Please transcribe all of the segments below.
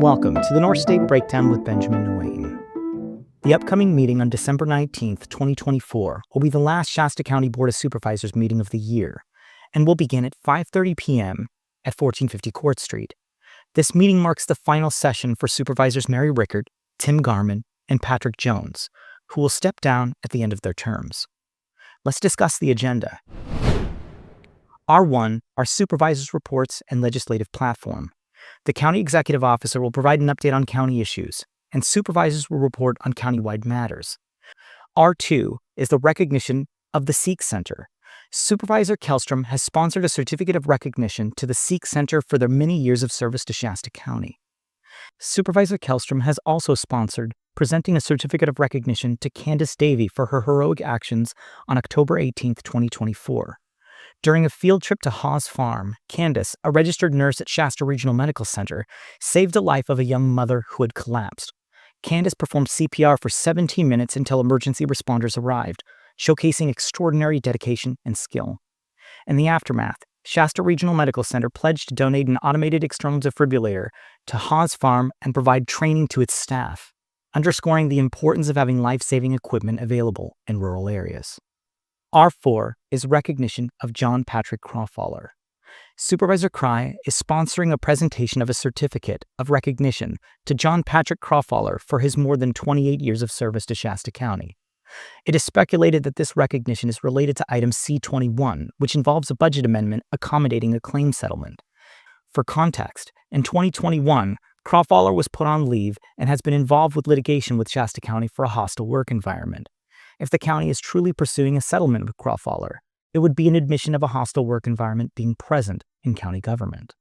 Welcome to the North State Breakdown with Benjamin Nguyen. The upcoming meeting on December 19th, 2024 will be the last Shasta County Board of Supervisors meeting of the year and will begin at 5:30 p.m. at 1450 Court Street. This meeting marks the final session for Supervisors Mary Rickert, Tim Garman, and Patrick Jones, who will step down at the end of their terms. Let's discuss the agenda. R1 are Supervisors' Reports and Legislative Platform. The County Executive Officer will provide an update on county issues, and supervisors will report on countywide matters. R2 is the recognition of the Sikh Center. Supervisor Kellstrom has sponsored a certificate of recognition to the Sikh Center for their many years of service to Shasta County. Supervisor Kellstrom has also sponsored presenting a certificate of recognition to Candace Davey for her heroic actions on October 18, 2024. During a field trip to Hawes Farm, Candace, a registered nurse at Shasta Regional Medical Center, saved the life of a young mother who had collapsed. Candace performed CPR for 17 minutes until emergency responders arrived, showcasing extraordinary dedication and skill. In the aftermath, Shasta Regional Medical Center pledged to donate an automated external defibrillator to Hawes Farm and provide training to its staff, underscoring the importance of having life-saving equipment available in rural areas. R4 is recognition of John Patrick Crawfaller. Supervisor Cry is sponsoring a presentation of a certificate of recognition to John Patrick Crawfaller for his more than 28 years of service to Shasta County. It is speculated that this recognition is related to item C21, which involves a budget amendment accommodating a claim settlement. For context, in 2021, Crawfaller was put on leave and has been involved with litigation with Shasta County for a hostile work environment. If the county is truly pursuing a settlement with Crawfaller, it would be an admission of a hostile work environment being present in county government.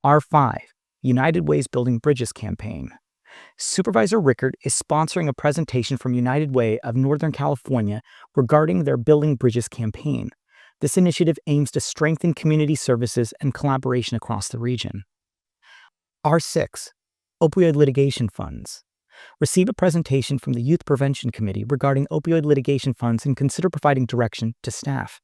R5, United Way's Building Bridges campaign. Supervisor Rickert is sponsoring a presentation from United Way of Northern California regarding their Building Bridges campaign. This initiative aims to strengthen community services and collaboration across the region. R6, Opioid Litigation Funds. Receive a presentation from the Youth Prevention Committee regarding opioid litigation funds and consider providing direction to staff.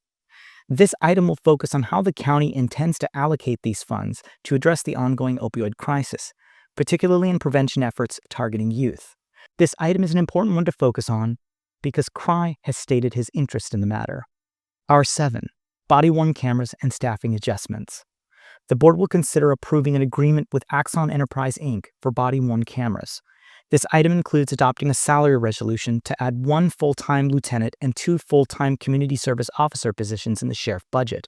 This item will focus on how the county intends to allocate these funds to address the ongoing opioid crisis, particularly in prevention efforts targeting youth. This item is an important one to focus on because Cry has stated his interest in the matter. R7, Body-worn cameras and staffing adjustments. The board will consider approving an agreement with Axon Enterprise, Inc. for body-worn cameras. This item includes adopting a salary resolution to add 1 full-time lieutenant and 2 full-time community service officer positions in the sheriff budget.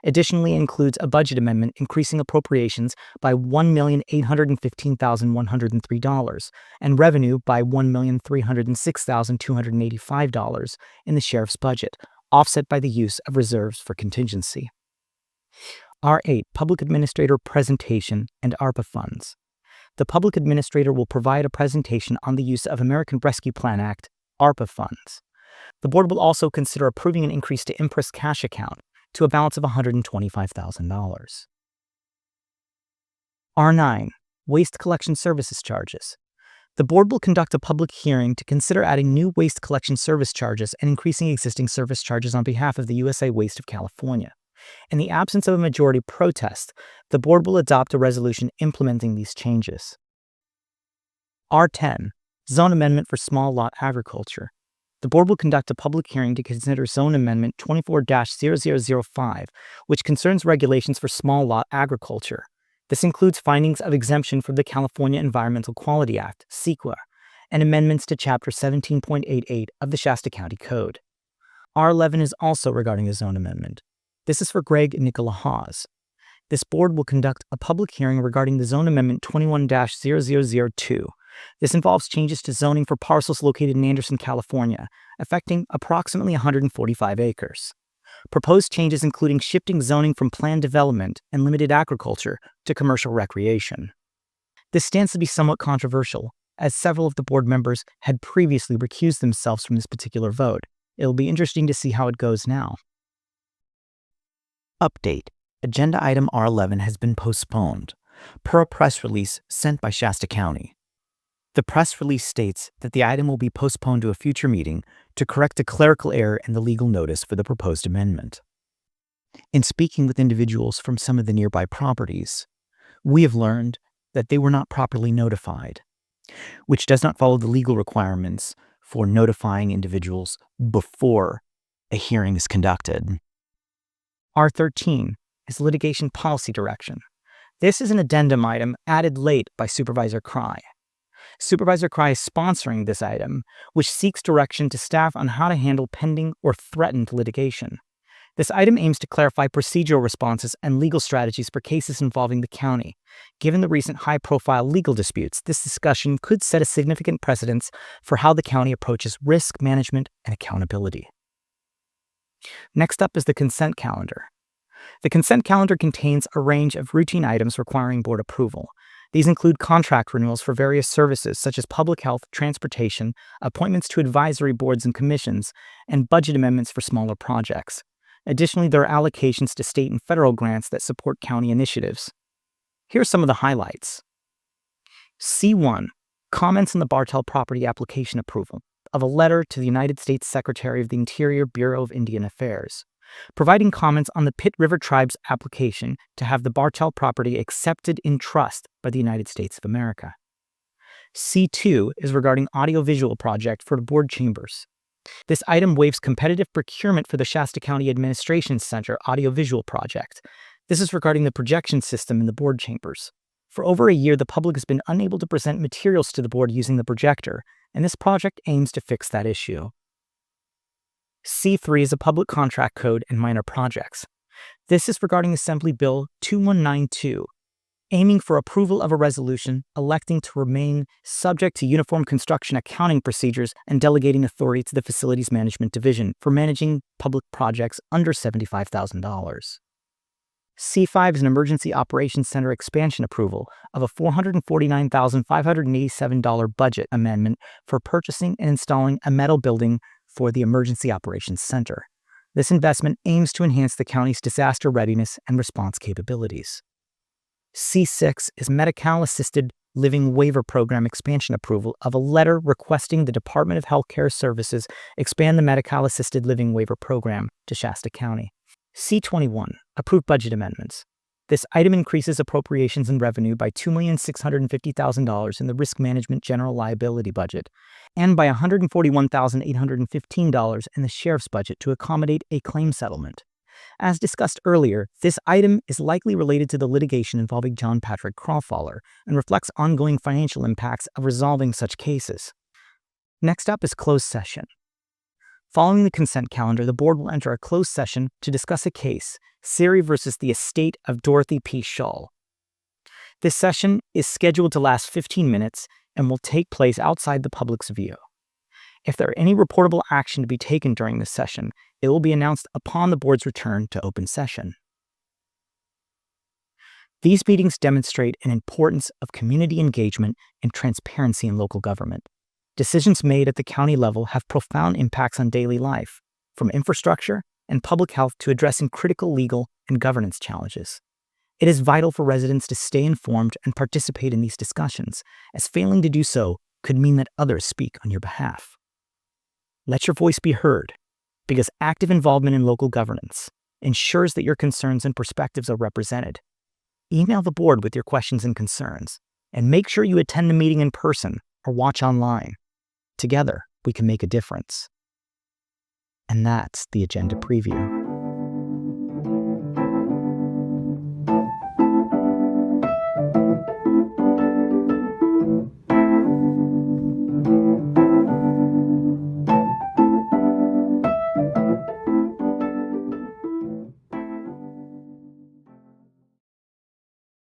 Additionally, it includes a budget amendment increasing appropriations by $1,815,103 and revenue by $1,306,285 in the sheriff's budget, offset by the use of reserves for contingency. R8, Public Administrator Presentation and ARPA Funds. The public administrator will provide a presentation on the use of American Rescue Plan Act, ARPA funds. The board will also consider approving an increase to Impress cash account to a balance of $125,000. R9, Waste Collection Services Charges. The board will conduct a public hearing to consider adding new waste collection service charges and increasing existing service charges on behalf of the USA Waste of California. In the absence of a majority protest, the board will adopt a resolution implementing these changes. R10, Zone Amendment for Small Lot Agriculture. The board will conduct a public hearing to consider Zone Amendment 24-0005, which concerns regulations for small lot agriculture. This includes findings of exemption from the California Environmental Quality Act, CEQA, and amendments to Chapter 17.88 of the Shasta County Code. R11 is also regarding a zone amendment. This is for Greg and Nicola Hawes. This board will conduct a public hearing regarding the Zone Amendment 21-0002. This involves changes to zoning for parcels located in Anderson, California, affecting approximately 145 acres. Proposed changes including shifting zoning from planned development and limited agriculture to commercial recreation. This stands to be somewhat controversial, as several of the board members had previously recused themselves from this particular vote. It will be interesting to see how it goes now. Update. Agenda item R11 has been postponed, per a press release sent by Shasta County. The press release states that the item will be postponed to a future meeting to correct a clerical error in the legal notice for the proposed amendment. In speaking with individuals from some of the nearby properties, we have learned that they were not properly notified, which does not follow the legal requirements for notifying individuals before a hearing is conducted. R13 is litigation policy direction. This is an addendum item added late by Supervisor Cry. Supervisor Cry is sponsoring this item, which seeks direction to staff on how to handle pending or threatened litigation. This item aims to clarify procedural responses and legal strategies for cases involving the county. Given the recent high-profile legal disputes, this discussion could set a significant precedence for how the county approaches risk management and accountability. Next up is the consent calendar. The consent calendar contains a range of routine items requiring board approval. These include contract renewals for various services such as public health, transportation, appointments to advisory boards and commissions, and budget amendments for smaller projects. Additionally, there are allocations to state and federal grants that support county initiatives. Here are some of the highlights. C1, comments on the Bartell property application approval of a letter to the United States Secretary of the Interior Bureau of Indian Affairs, providing comments on the Pitt River Tribe's application to have the Bartell property accepted in trust by the United States of America. C2 is regarding audiovisual project for the board chambers. This item waives competitive procurement for the Shasta County Administration Center audiovisual project. This is regarding the projection system in the board chambers. For over a year, the public has been unable to present materials to the board using the projector, and this project aims to fix that issue. C3 is a public contract code and minor projects. This is regarding Assembly Bill 2192, aiming for approval of a resolution electing to remain subject to uniform construction accounting procedures and delegating authority to the Facilities Management Division for managing public projects under $75,000. C5 is an Emergency Operations Center expansion approval of a $449,587 budget amendment for purchasing and installing a metal building for the Emergency Operations Center. This investment aims to enhance the county's disaster readiness and response capabilities. C6 is Medi-Cal-Assisted Living Waiver Program expansion approval of a letter requesting the Department of Healthcare Services expand the Medi-Cal-Assisted Living Waiver Program to Shasta County. C21, approved budget amendments. This item increases appropriations and revenue by $2,650,000 in the Risk Management General Liability budget and by $141,815 in the Sheriff's budget to accommodate a claim settlement. As discussed earlier, this item is likely related to the litigation involving John Patrick Crawfaller and reflects ongoing financial impacts of resolving such cases. Next up is closed session. Following the consent calendar, the board will enter a closed session to discuss a case, Siri versus the estate of Dorothy P. Shull. This session is scheduled to last 15 minutes and will take place outside the public's view. If there are any reportable action to be taken during this session, it will be announced upon the board's return to open session. These meetings demonstrate an importance of community engagement and transparency in local government. Decisions made at the county level have profound impacts on daily life, from infrastructure and public health to addressing critical legal and governance challenges. It is vital for residents to stay informed and participate in these discussions, as failing to do so could mean that others speak on your behalf. Let your voice be heard, because active involvement in local governance ensures that your concerns and perspectives are represented. Email the board with your questions and concerns, and make sure you attend the meeting in person or watch online. Together, we can make a difference. And that's the agenda preview.